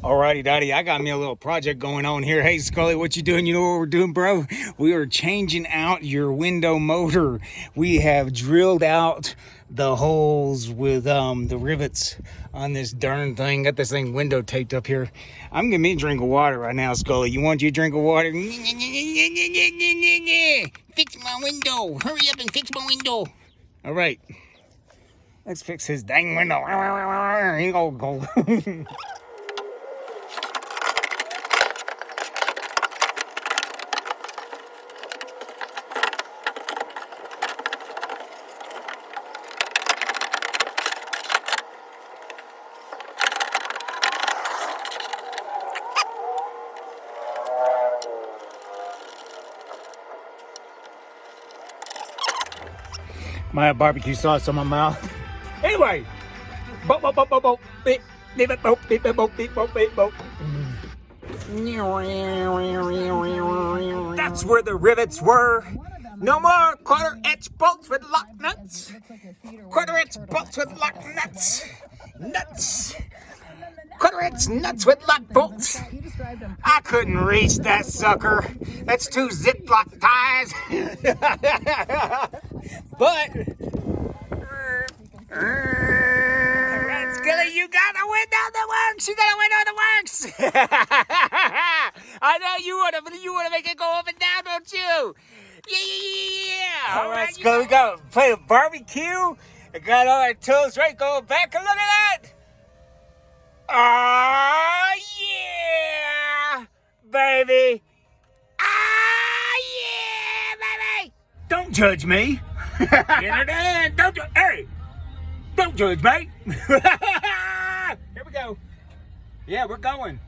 Alrighty, Daddy, I got me a little project going on here. Hey, Skully, what you doing? You know what we're doing, bro? We are changing out your window motor. We have drilled out the holes with the rivets on this darn thing. Got this thing window taped up here. I'm gonna me a drink of water right now, Skully. You want your drink of water? Fix my window. Hurry up and fix my window. All right. Let's fix his dang window. Here you go. My barbecue sauce on my mouth. Anyway, that's where the rivets were. No more quarter-inch bolts with lock nuts. Quarter-inch bolts with lock nuts. Nuts. Quarter-inch nuts with lock bolts. I couldn't reach that sucker. That's two Ziploc ties. But, alright, Skully, you got a window that works. You got a window that works. I know you wanna make it go up and down, don't you? Yeah. All right, Skully, we got play a barbecue. I got all our tools right. Go back and look at that. Oh yeah, baby. Ah yeah, baby. Don't judge me. Don't judge me. Here we go. Yeah, we're going.